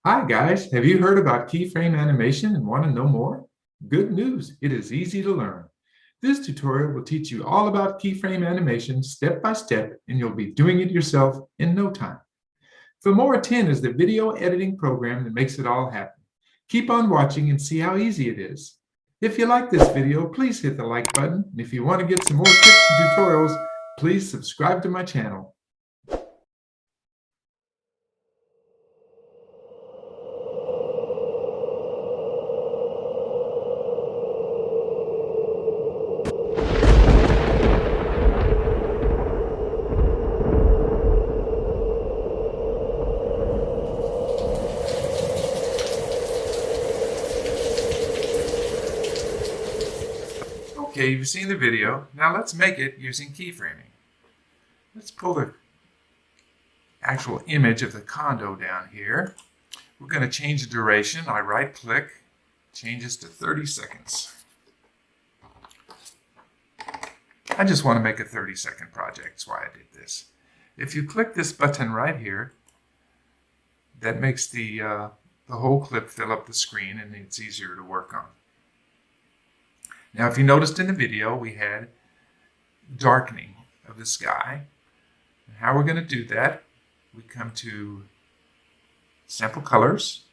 Hi guys, have you heard about keyframe animation and want to know more? Good news, it is easy to learn. This tutorial will teach you all about keyframe animation step by step, and you'll be doing it yourself in no time. Filmora 10 is the video editing program that makes it all happen. Keep on watching and see how easy it is. If you like this video, please hit the like button, and if you want to get some more tips and tutorials, please subscribe to my channel. Okay, you've seen the video. Now let's make it using keyframing. Let's pull the actual image of the condo down here. We're going to change the duration. I right-click, changes to 30 seconds. I just want to make a 30-second project. That's why I did this. If you click this button right here, that makes the whole clip fill up the screen, and it's easier to work on. Now, if you noticed in the video, we had darkening of the sky. And how we're going to do that, we come to Sample Colors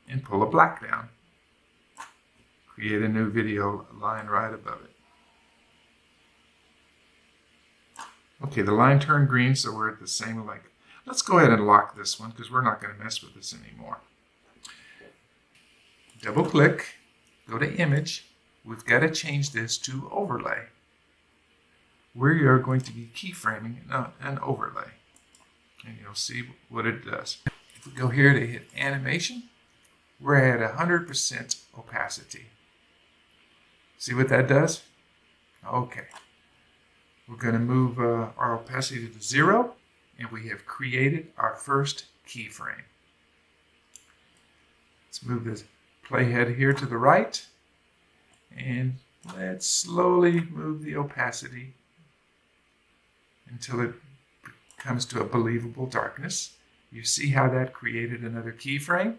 and pull a black down. Create a new video line right above it. Okay, the line turned green, so we're at the same length. Let's go ahead and lock this one because we're not going to mess with this anymore. Double click, go to Image. We've got to change this to Overlay. We are going to be keyframing an overlay. And you'll see what it does. If we go here to hit Animation, we're at 100% opacity. See what that does? Okay. We're going to move our opacity to 0, and we have created our first keyframe. Let's move this playhead here to the right. And let's slowly move the opacity until it comes to a believable darkness. You see how that created another keyframe?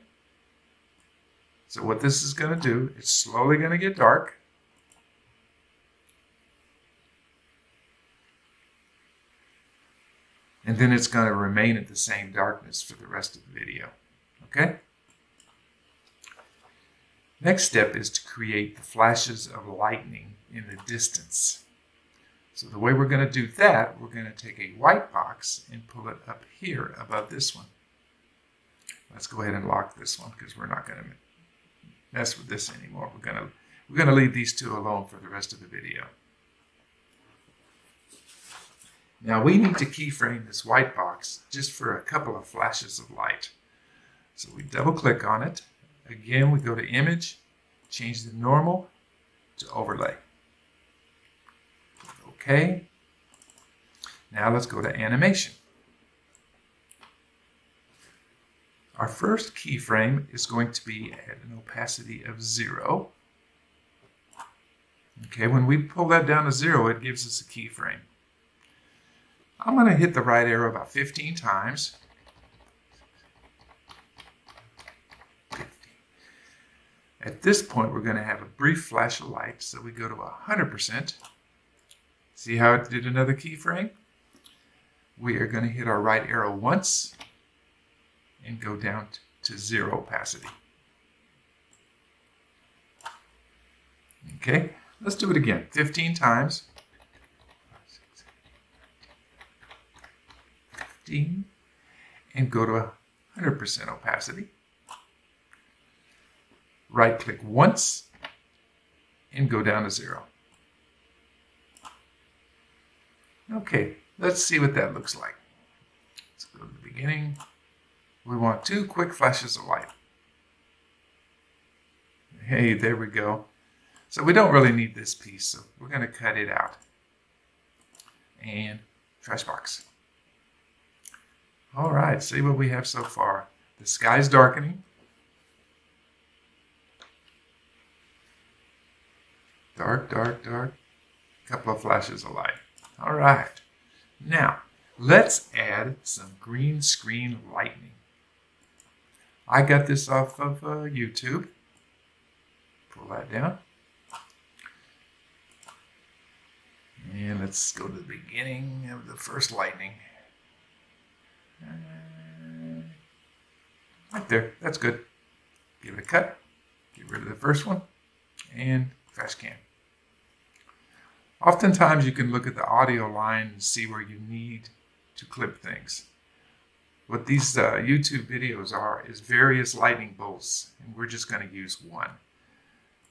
So what this is going to do, it's slowly going to get dark. And then it's going to remain at the same darkness for the rest of the video. Okay? Next step is to create the flashes of lightning in the distance. So the way we're going to do that, we're going to take a white box and pull it up here above this one. Let's go ahead and lock this one because we're not going to mess with this anymore. We're going to leave these two alone for the rest of the video. Now we need to keyframe this white box just for a couple of flashes of light. So we double click on it. Again, we go to Image, change the normal to Overlay. Okay. Now let's go to Animation. Our first keyframe is going to be at an opacity of 0. Okay, when we pull that down to 0, it gives us a keyframe. I'm going to hit the right arrow about 15 times. At this point, we're going to have a brief flash of light, so we go to 100%. See how it did another keyframe? We are going to hit our right arrow once and go down to 0 opacity. Okay, let's do it again. 15 times. 15, and go to 100% opacity. Right click once and go down to 0. Okay, let's see what that looks like. Let's go to the beginning. We want 2 quick flashes of light. Hey, there we go. So we don't really need this piece, so we're going to cut it out. And trash box. All right, see what we have so far. The sky's darkening. Dark, dark, dark. A couple of flashes of light. All right. Now, let's add some green screen lightning. I got this off of YouTube. Pull that down. And let's go to the beginning of the first lightning. Right there, that's good. Give it a cut, get rid of the first one, and fast cam. Oftentimes you can look at the audio line and see where you need to clip things. What these YouTube videos are is various lightning bolts, and we're just going to use one.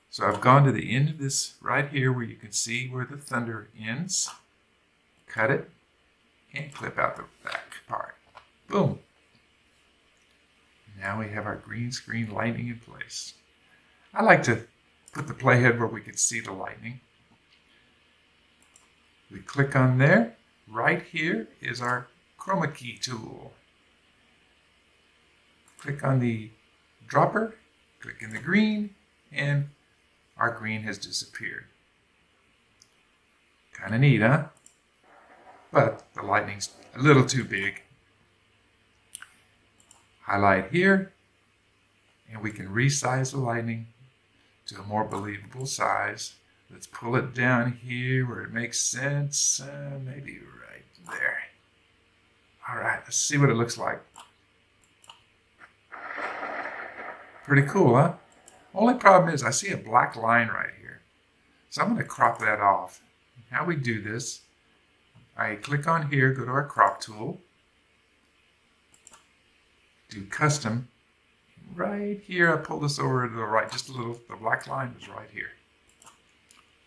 So I've gone to the end of this right here where you can see where the thunder ends, cut it, and clip out the back part. Boom. Now we have our green screen lightning in place. I like to put the playhead where we can see the lightning. We click on there. Right here is our chroma key tool. Click on the dropper, click in the green, and our green has disappeared. Kind of neat, huh? But the lightning's a little too big. Highlight here, and we can resize the lightning to a more believable size. Let's pull it down here where it makes sense, maybe right there. All right, let's see what it looks like. Pretty cool, huh? Only problem is I see a black line right here. So I'm going to crop that off. How we do this, I click on here, go to our crop tool, do custom. Right here, I pull this over to the right, just a little, the black line is right here.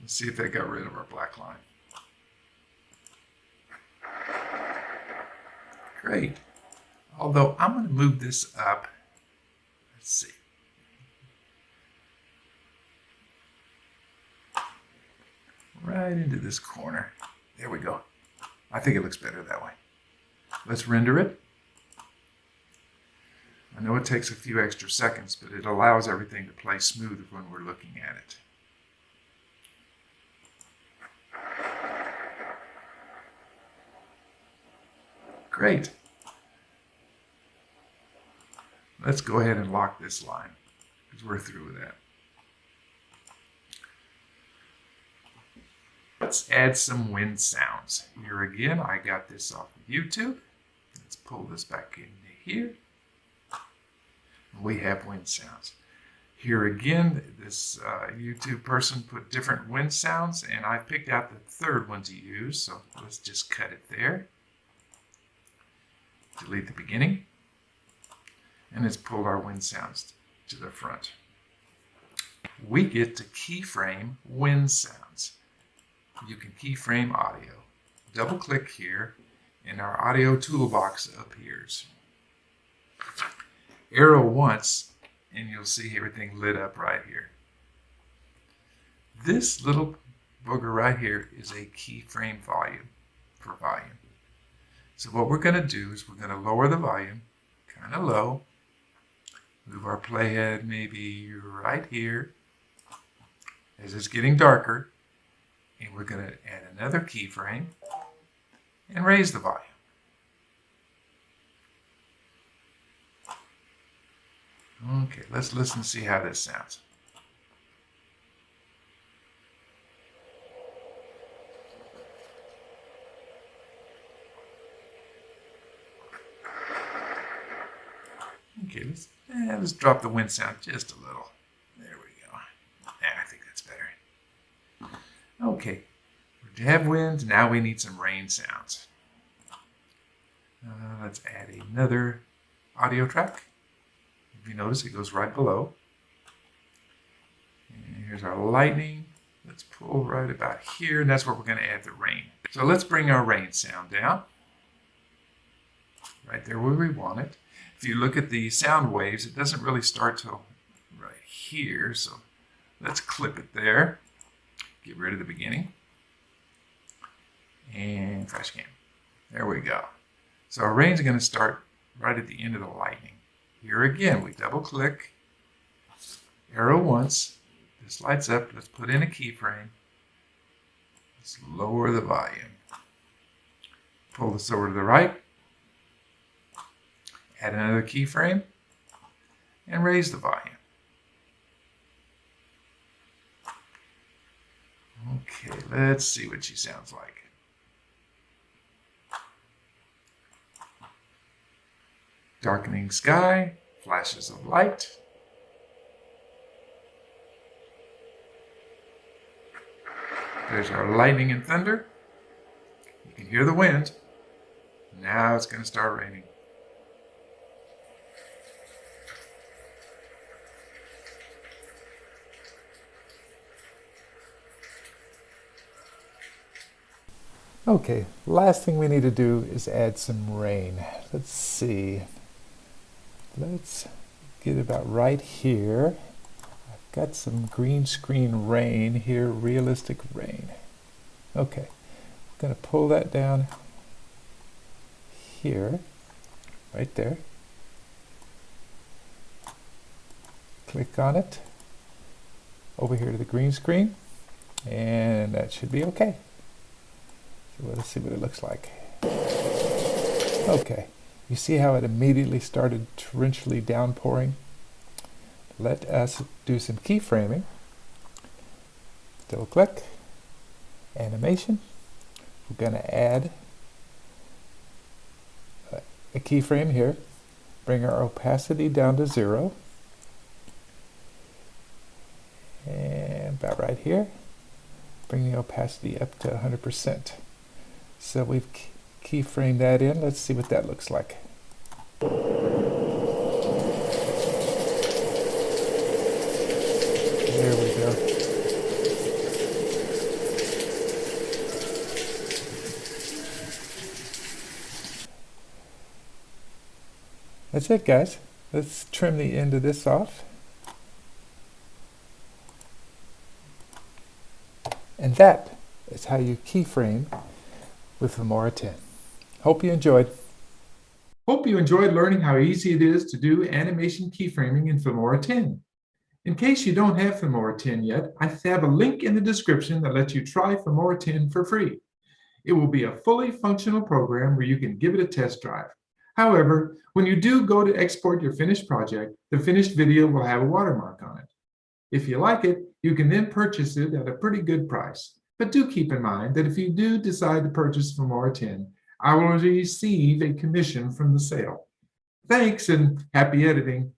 Let's see if that got rid of our black line. Great. Although I'm going to move this up. Let's see. Right into this corner. There we go. I think it looks better that way. Let's render it. I know it takes a few extra seconds, but it allows everything to play smooth when we're looking at it. Great. Let's go ahead and lock this line because we're through with that. Let's add some wind sounds. Here again, I got this off of YouTube. Let's pull this back into here. We have wind sounds. Here again, this YouTube person put different wind sounds, and I picked out the third one to use, so let's just cut it there. Delete the beginning, and let's pull our wind sounds to the front. We get to keyframe wind sounds. You can keyframe audio. Double click here, and our audio toolbox appears. Arrow once, and you'll see everything lit up right here. This little booger right here is a keyframe volume for volume. So what we're going to do is we're going to lower the volume kind of low, move our playhead maybe right here as it's getting darker, and we're going to add another keyframe and raise the volume. Okay, let's listen and see how this sounds. Okay, let's drop the wind sound just a little. There we go. I think that's better. Okay, we have wind. Now we need some rain sounds. Let's add another audio track. If you notice, it goes right below. And here's our lightning. Let's pull right about here, and that's where we're going to add the rain. So let's bring our rain sound down. Right there where we want it. If you look at the sound waves, it doesn't really start till right here. So let's clip it there. Get rid of the beginning. And flash cam. There we go. So our rain's going to start right at the end of the lightning. Here again, we double click, arrow once, this lights up, let's put in a keyframe, let's lower the volume, pull this over to the right, add another keyframe, and raise the volume. Okay, let's see what she sounds like. Darkening sky, flashes of light. There's our lightning and thunder. You can hear the wind. Now it's going to start raining. Okay, last thing we need to do is add some rain. Let's see. Let's get about right here. I've got some green screen rain here, realistic rain. Okay, I'm going to pull that down here, right there. Click on it, over here to the green screen, and that should be okay. So let's see what it looks like. Okay. You see how it immediately started torrentially downpouring? Let us do some keyframing. Double click, animation. We're going to add a keyframe here. Bring our opacity down to 0. And about right here. Bring the opacity up to 100%. So we've keyframe that in. Let's see what that looks like. There we go. That's it, guys. Let's trim the end of this off. And that is how you keyframe with Filmora 10. Hope you enjoyed. Hope you enjoyed learning how easy it is to do animation keyframing in Filmora 10. In case you don't have Filmora 10 yet, I have a link in the description that lets you try Filmora 10 for free. It will be a fully functional program where you can give it a test drive. However, when you do go to export your finished project, the finished video will have a watermark on it. If you like it, you can then purchase it at a pretty good price. But do keep in mind that if you do decide to purchase Filmora 10, I will receive a commission from the sale. Thanks and happy editing.